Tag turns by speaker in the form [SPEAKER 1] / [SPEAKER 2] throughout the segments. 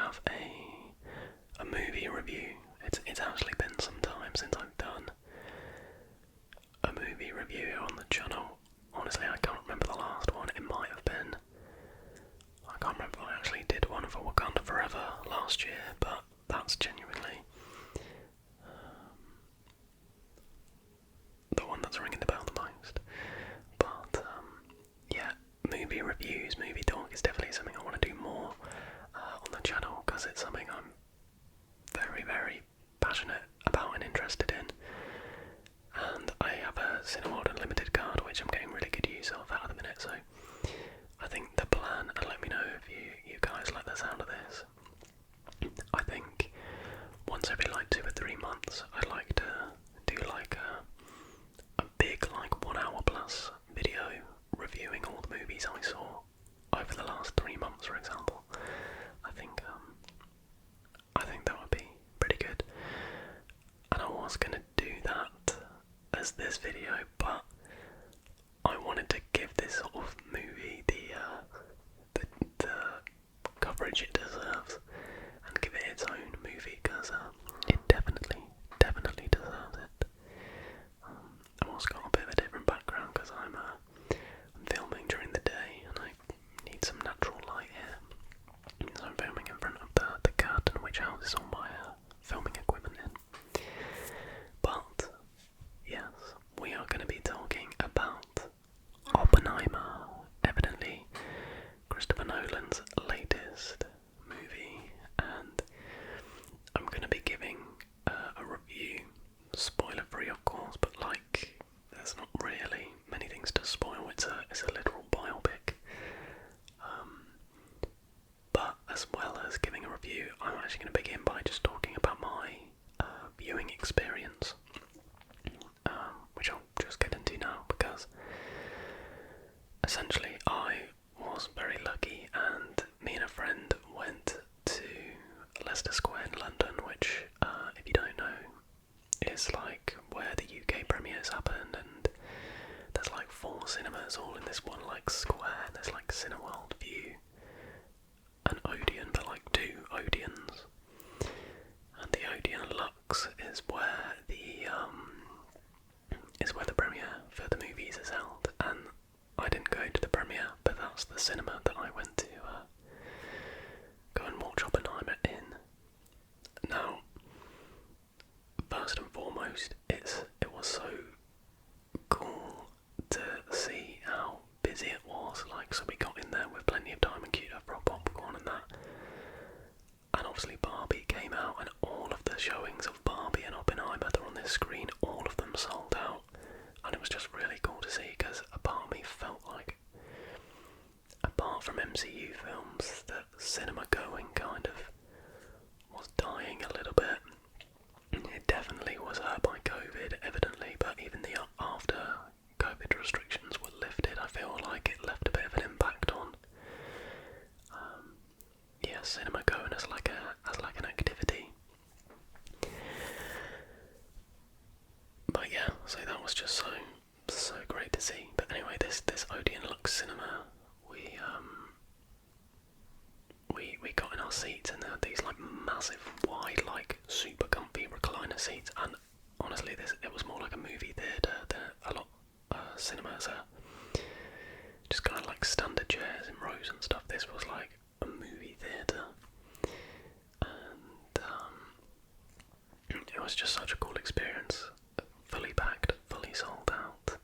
[SPEAKER 1] have a movie review. It's actually been some time since I've done a movie review on the channel. Honestly, I can't remember the last one. It might have been. I can't remember if I actually did one for Wakanda Forever last year, but that's genuinely the one that's ringing the bell the most. But yeah, movie reviews, movie talk is definitely something I want to do more on the channel, because it's something I'm very, very passionate about and interested in. And I have a Cineworld Unlimited card, which I'm getting really good use of at the minute, so I think the plan, and let me know if you guys like the sound of this, I think once every like 2 or 3 months I'd like to do like a big like 1 hour plus video reviewing all the movies I saw over the last 3 months, for example. I think that would be pretty good. And I was gonna do that as this video, but I wanted to give this sort of movie the coverage it deserves and give it its own movie, because it definitely deserves it. I've also got a bit of a different background because I'm filming during the day and I need some natural light here. So I'm filming in front of the curtain which houses all my filming equipment in. But yes, we are going to be talking about Oppenheimer, evidently Christopher Nolan's latest movie, and I'm going to be giving a review, spoiler free of course, but like there's not really many things to spoil. It's a literal biopic. But as well as giving a review, I'm actually going to begin by just talking about my viewing experience, which I'll just get into now, because essentially I was very lucky and me and a friend went to Leicester Square in London, which if you don't know is like where the UK premieres happen, and there's like 4 cinemas all in this one like square. There's like Cineworld, View, an Odeon, but like 2 Odeons, and the Odeon Lux is where the premiere for the movies is held. And I didn't go to the premiere, but that's the cinema that I went to go and watch Oppenheimer in. Now, first and foremost, it was so cool to see how busy it was. Like, so we got in there with plenty of time and queued up for our popcorn and that. And obviously Barbie came out, and all of the showings of Barbie and Oppenheimer that are on this screen, all of them sold out. And it was just really cool to see, because a part of me felt like, apart from MCU films, that cinema going kind of was dying a little bit. It definitely was hurt by COVID, evidently, but even after COVID restrictions were lifted, I feel like it left a bit of an impact on cinema going as like an activity. But yeah, so that was just so great to see. But anyway, this Odeon Lux cinema, we got in our seats, and there were these like massive, wide, like super comfy recliner seats. And honestly, it was more like a movie theatre than a lot cinemas are just kind of like standard chairs in rows and stuff. This was like a movie theatre, and it was just such a cool experience. Fully packed, fully sold out,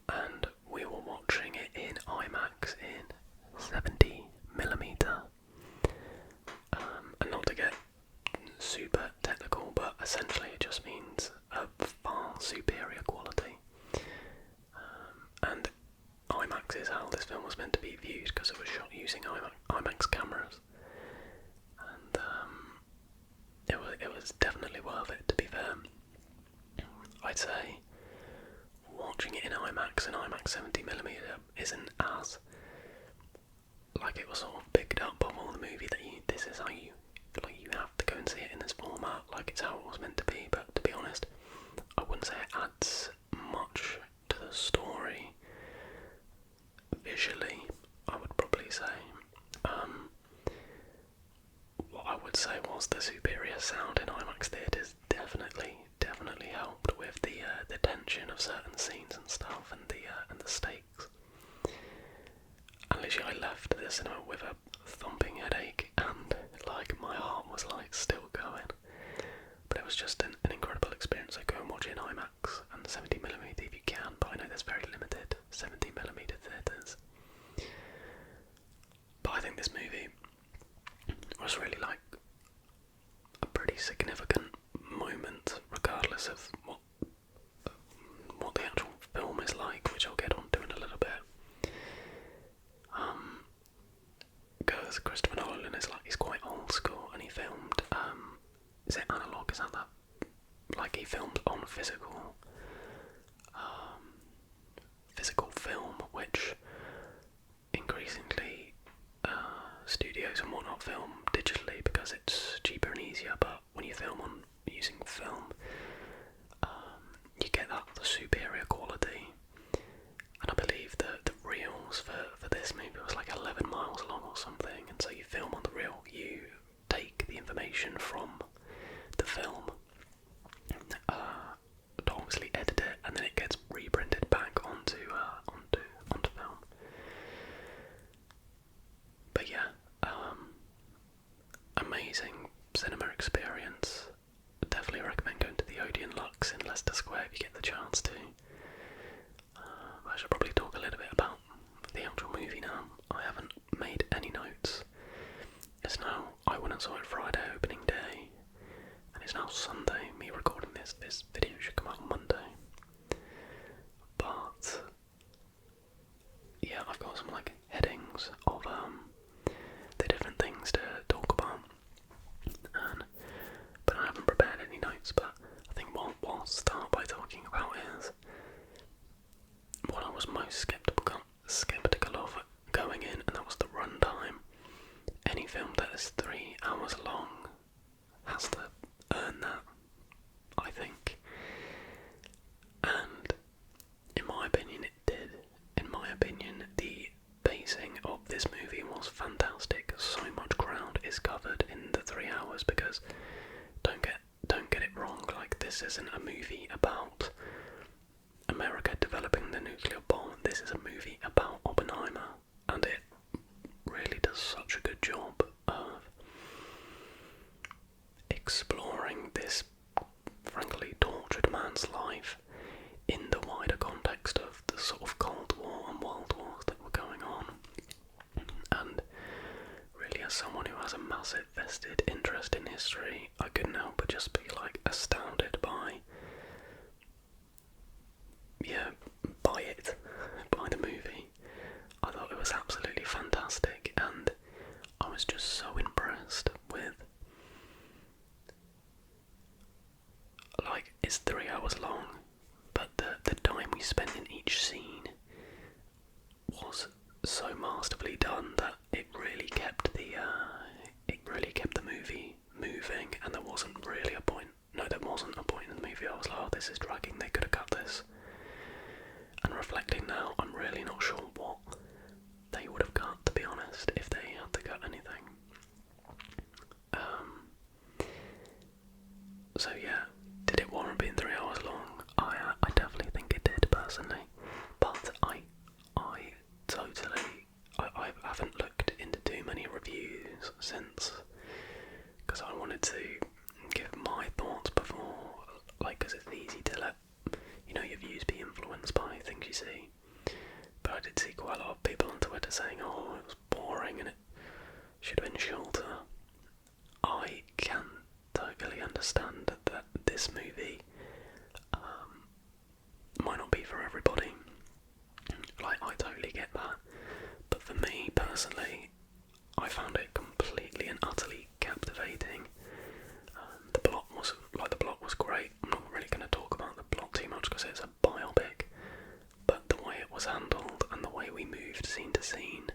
[SPEAKER 1] and we were watching it in IMAX in 70mm. And not to get super technical, but essentially it just means a far superior quality. And IMAX is how this film was meant to be viewed, because it was shot using IMAX cameras. And it was definitely worth it, to be fair. I'd say watching it in IMAX and IMAX 70mm isn't as, like, it was sort of picked up of all the movie that this is how you have to go and see it in this format, like it's how it was meant to be. But to be honest, I wouldn't say it adds much to the story visually, I would probably say. was the superior sound in IMAX theatres definitely helped with the tension of certain scenes and stuff, and the stakes. And literally, I left the cinema with a thumping headache, and like my heart was like still going. But it was just an incredible experience. So go and watch it in IMAX and 70mm if you can. But I know there's very limited 70mm theatres. But I think this movie was really like a pretty significant moment, regardless of what the actual film is like, which I'll get onto in a little bit. Because Christopher Nolan is like, he's quite old school, and he filmed, is it analog? Is that like he filmed on physical film, which increasingly studios and whatnot film digitally because it's cheaper and easier. But when you film on using film, you get that superior quality. And I believe that the reels for this movie was like 11 miles long or something, and so you film on the reel, you take the information from the film, obviously edit it, and then it gets reprinted back onto film. But yeah, amazing cinema experience. Definitely recommend going to the Odeon Lux in Leicester Square if you get the chance to. I should probably talk a little bit about the actual movie now. I haven't made any notes. It's now, I went and saw it Friday, opening day, and it's now Sunday. Me recording this video should come out on Monday. But yeah, I've got some like headings of the different things to talk about, but I haven't prepared any notes. But I think what I'll start by talking about is what I was most skeptical of going in, and that was the runtime. Any film that is 3 hours long has to earn that, I think. And in my opinion, it did. In my opinion, the pacing of this movie was fantastic. So much ground is covered in the 3 hours, because don't get it wrong, like, this isn't a movie about America developing the nuclear bomb. This is a movie about Oppenheimer, and it really does such a good job of exploring this frankly tortured man's life in the wider context of the sort of Cold War and World Wars that were going on. And really, as someone who has a massive vested interest in history, I couldn't help but just be like astounded by by the movie. I thought it was absolutely fantastic, and I was just so impressed with, like, it's 3 hours long, but the time we spent in each scene was so masterfully done that it really kept the movie moving, and there wasn't a point in the movie I was like, oh, this is dragging, they could have cut this. And reflecting now, I'm really not sure what they would have cut, to be honest, if they had to cut anything. So yeah, did it warrant being 3 hours long? I definitely think it did, personally. But I haven't looked into too many reviews since, because I wanted to give my thoughts before, like, because it's easy to let your views be influenced by things you see. But I did see quite a lot of people on Twitter saying, oh, it was boring and it should have been shorter. I can totally understand that this movie might not be for everybody. Like, I totally get that. But for me, personally, I found it completely and utterly captivating. The plot was great. I'm not really going to talk about the plot too much because it's a biopic, but the way it was handled and the way we moved scene to scene,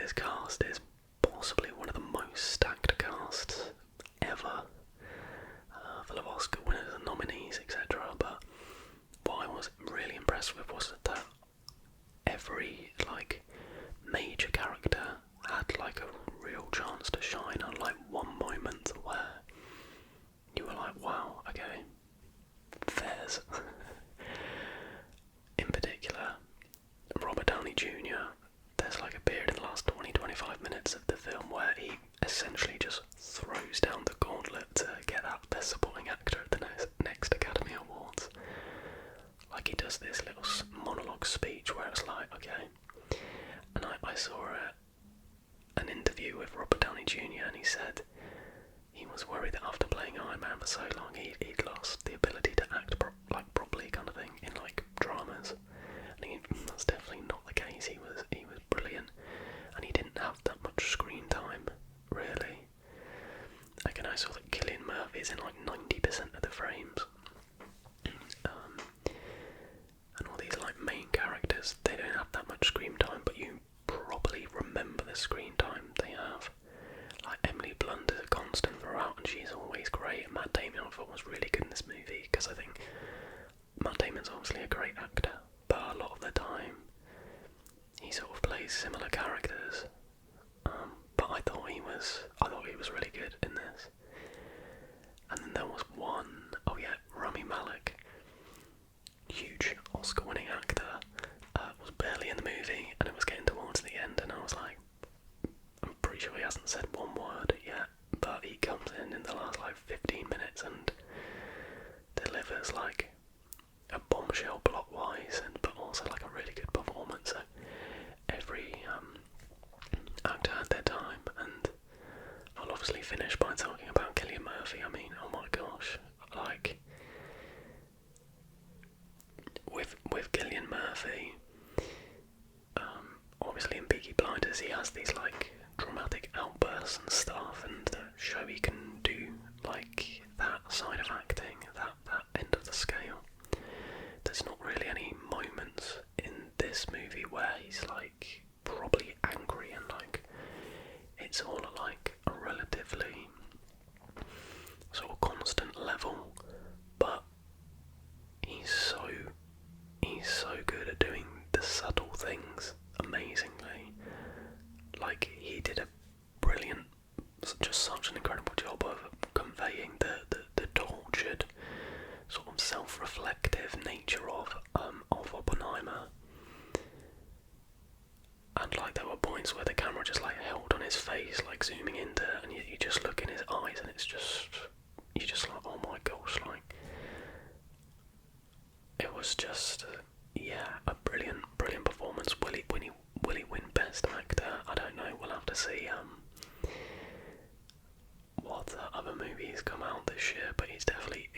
[SPEAKER 1] this cast is possibly one of the most stacked casts ever, full of Oscar winners and nominees, etc. But what I was really impressed with was that every major character had a real chance to shine on one moment where you were like, wow, okay, fairs. In particular, Robert Downey Jr., there's a period in the last 20-25 minutes of the film where he essentially just throws down the gauntlet to get that Best Supporting Actor at the next Academy Awards. He does this little monologue speech where it's like, okay, and I saw an interview with Robert Downey Jr. and he said he was worried that after playing Iron Man for so long he'd lost the ability to act properly kind of thing in dramas. And that's definitely not the case. He was brilliant, and he didn't have that much screen time, really. I saw that Cillian Murphy's in 90% of the frames. And all these main characters, they don't have that much screen time, but you probably remember the screen time they have. Emily Blunt is a constant throughout, and she's always great. And Matt Damon, I thought, was really good in this movie, because I think Matt Damon's obviously a great actor, but a lot of the time he sort of plays similar characters. But I thought he was really good in this. And then there was Rami Malek, huge Oscar-winning actor, was barely in the movie, and it was getting towards the end, and I was like, I'm pretty sure he hasn't said one word yet, but he comes in the last 15 minutes and delivers a bombshell plot-wise, but also a really good performance. So every actor had their time, and I'll obviously finish by talking about Cillian Murphy. I mean, oh my gosh, with Cillian Murphy, obviously in Peaky Blinders he has these dramatic outbursts and stuff, and the show he can do that side of acting, that end of the scale. There's not really any moments in this movie where he's probably angry, and it's all at a relatively sort of constant level, but he's so good at doing the subtle things amazingly. He did a brilliant, just such an incredible job of conveying the tortured, sort of self-reflective nature of Oppenheimer. And there were points where the camera just held on his face, zooming into, and you just look in his eyes, and it's just, you're just oh my gosh, it was just a brilliant performance. Will he win Best Actor? I don't know. We'll have to see what other movies come out this year, but he's definitely,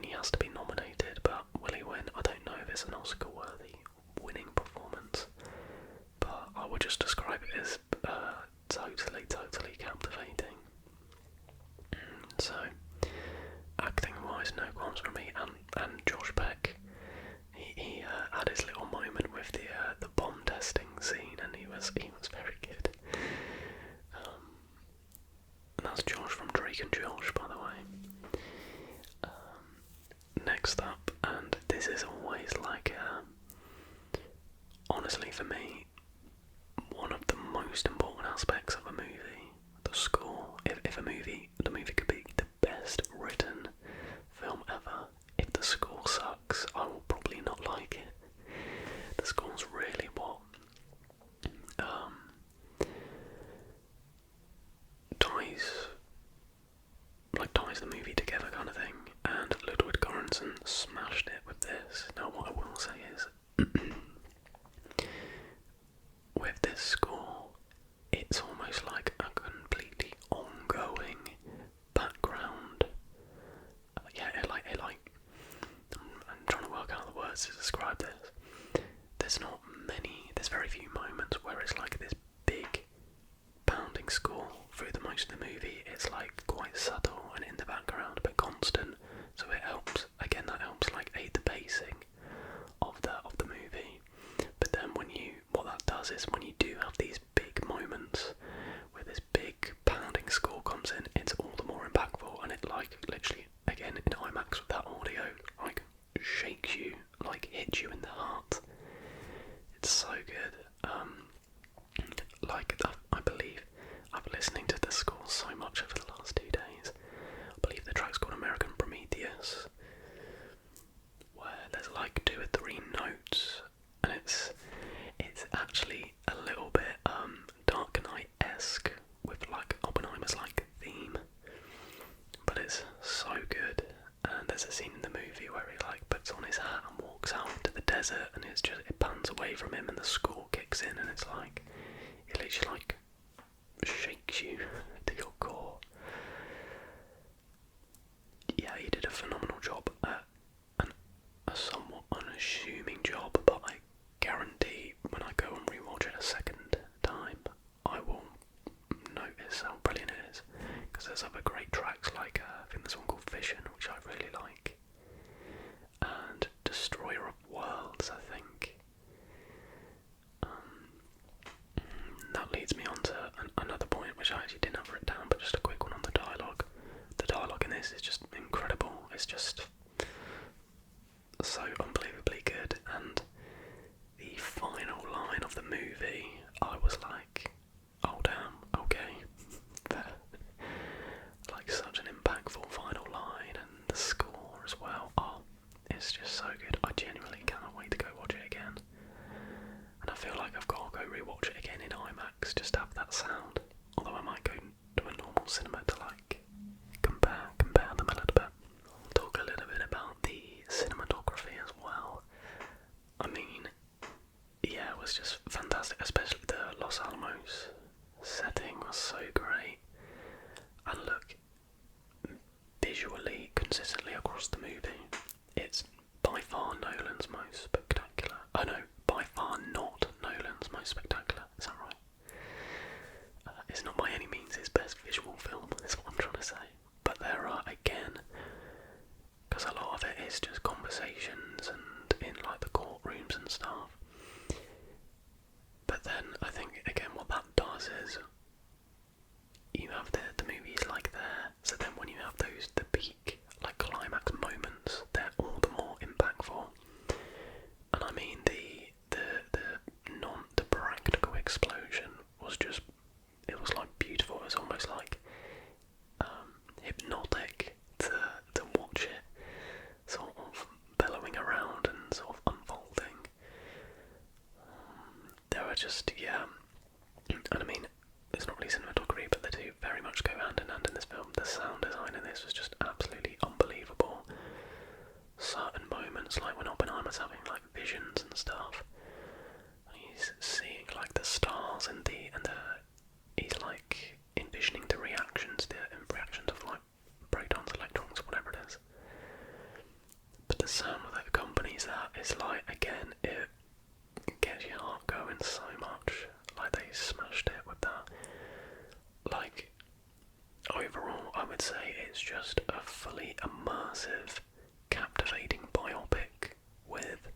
[SPEAKER 1] he has to be nominated, but will he win? I don't know if it's an Oscar-worthy winning performance, but I would just describe it as totally captivating. So, acting-wise, no qualms from me, and Josh Peck, he had his little moment with the bomb testing scene, and he was very good. And that's Josh from Drake and Josh, by the way. Next up, and this is always honestly for me, one of the most important aspects of a movie, the score. If the movie could be the best written film ever, if the score sucks, I will probably not like it. The score's really what ties the movie together, kind of thing. And Ludwig Göransson smashed it with this. Now, what I will say is, with this score, it's almost like a completely ongoing background. I'm trying to work out the words to describe this. There's very few moments where it's this big pounding score through the most of the movie. It's quite subtle and in the background, but constant. So it helps. Again, that helps aid the pacing of the movie. But then what that does is when you do have these big moments, esque with like Oppenheimer's like theme, but it's so good. And there's a scene in the movie where he like puts on his hat and walks out into the desert, and it pans away from him, and the score kicks in, and it's like it literally like shakes you to your core. Yeah, he did a phenomenal job at a somewhat unassuming job, but I guarantee when I go and rewatch it a second time, I will notice how brilliant it is. Because there's other great tracks like I think there's one called Vision, which I really like, and Destroyer of Worlds, I think. That leads me on to another point, which I actually didn't have written down, but just a quick one on the dialogue. The dialogue in this is just incredible. It's just so unbelievably good, and the final line of the movie, I was like, oh damn, okay. Like such an impactful final line, and the score as well. Oh, it's just so good. I genuinely cannot wait to go watch it again. And I feel like I've got to go rewatch it again in IMAX just to have that sound. Although I might go to a normal cinema to like compare them a little bit. I'll talk a little bit about the cinematography as well. I mean, yeah, it was just fantastic, especially the Los Alamos setting was so great. And look, visually, consistently across the movie, it's by far Nolan's most spectacular. Oh no, by far not Nolan's most spectacular, is that right? It's not by any means his best visual film, is what I'm trying to say. But there are, again, because a lot of it is just conversations and in like the courtrooms and stuff. But then I think, again, what that does is you have the movies like there, so then when you have the peak, like climax moments, they're all the more impactful. And I mean the practical explosion was just, it was like beautiful. It was almost like hypnotic to watch it sort of bellowing around and sort of unfolding. There were just, yeah, and I mean, it's not really cinematography, but the two very much go hand in hand in this film. The sound design in this was just absolutely unbelievable. Certain moments, like when Oppenheimer's having like visions and stuff, and he's seeing like the stars and he's like envisioning the reactions of like protons, electrons, whatever it is. But the sound that accompanies that is like, again, it gets your heart going so much. Like they smashed it with that. Like, overall, I would say it's just a fully immersive, captivating biopic with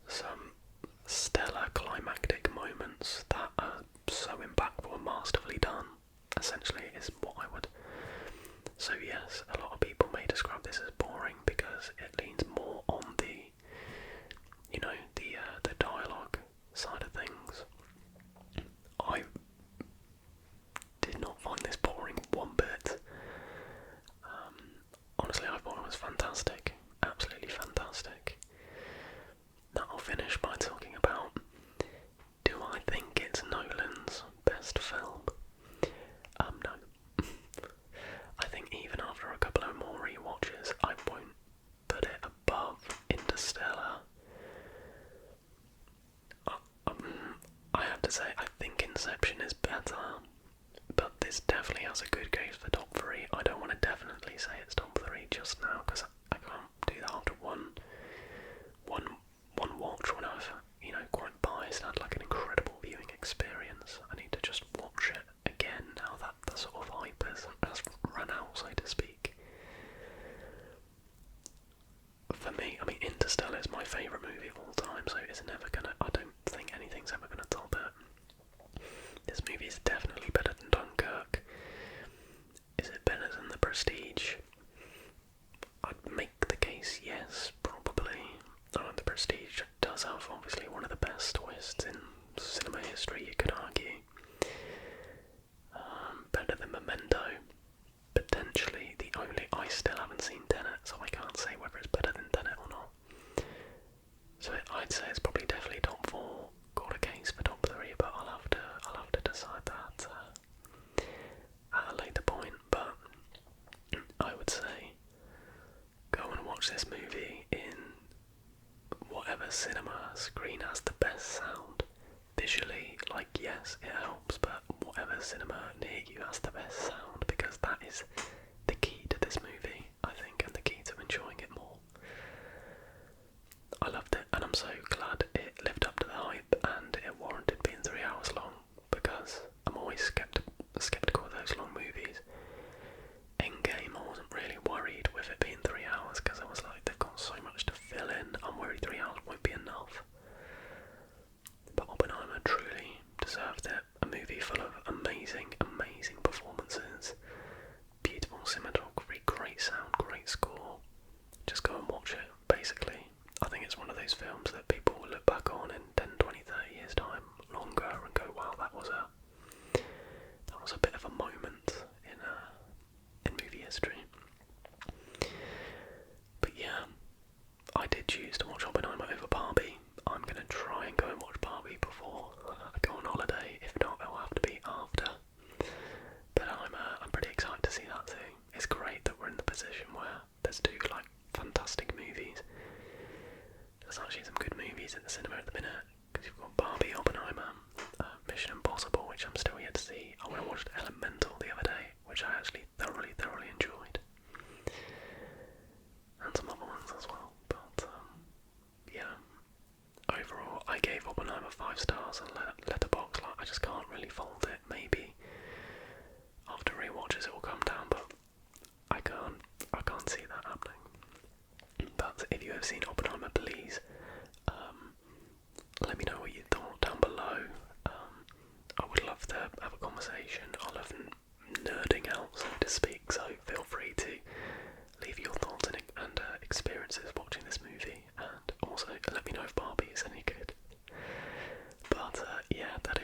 [SPEAKER 1] some stellar climactic moments that are so impactful and masterfully done, essentially, is what I would. So yes, a lot of people may describe this as boring because it leans more on the, you know, the dialogue side of things. I did not find this boring one bit. Honestly, I thought it was fantastic, absolutely fantastic. Now I'll finish by talking about, do I think it's Nolan's best film? No. I think even after a couple of more rewatches, I won't put it above Interstellar. I have to say, I think Inception is better, but this definitely has a good case for top 3. I don't want to definitely say it's top 3 just now, because I can't do that after one watch when I've, you know, quite biased, had like an incredible viewing experience. I need to just watch it again now that the sort of hype has run out, so to speak. For me, I mean, Interstellar is my favourite movie of all time, so it's never gonna, I don't think anything's ever gonna top it. This movie is definitely better than Dunkirk. Is it better than The Prestige? I'd make the case, yes, probably. The Prestige does have obviously one of the best twists in cinema history, you could a cinema near you has the best sound, because that is the key to this movie, I think, and the key to enjoying it more. I loved it, and I'm so glad it lived up to the hype and it warranted being 3 hours long, because I'm always skeptical of those long movies. Endgame, I wasn't really worried with it being 3 hours, because I was like, they've got so much to fill in, I'm worried 3 hours won't be enough. But Oppenheimer truly deserved it. A movie full of amazing, amazing performances, beautiful cinematography, great sound, great score. Just go and watch it, basically. I think it's one of those films that people will look back on in 10, 20, 30 years time, longer, and go, wow, that was a bit of a moment in movie history. But yeah, I did choose to watch Oppenheimer over Barbie. I'm going to try and go and watch Barbie before I go on holiday. If not, it'll have to be after. But I'm pretty excited to see that too. It's great that we're in the position where there's two like fantastic movies. There's actually some good movies in the cinema at the minute, because you've got Barbie, Oppenheimer, Mission Impossible, which I'm still yet to see. I went and watched Elemental the other day, which I actually thoroughly enjoyed. And some other ones as well. But yeah, overall I gave Oppenheimer 5 stars on Letterboxd. Like, I just can't really fault it. Maybe after rewatches it will come down, but I can't see that happening. But if you have seen Oppenheimer, please let me know what you thought down below. I would love to have a conversation. I love nerding out, so to speak, so feel free to leave your thoughts and experiences watching this movie, and also let me know if Barbie is any good. But yeah, that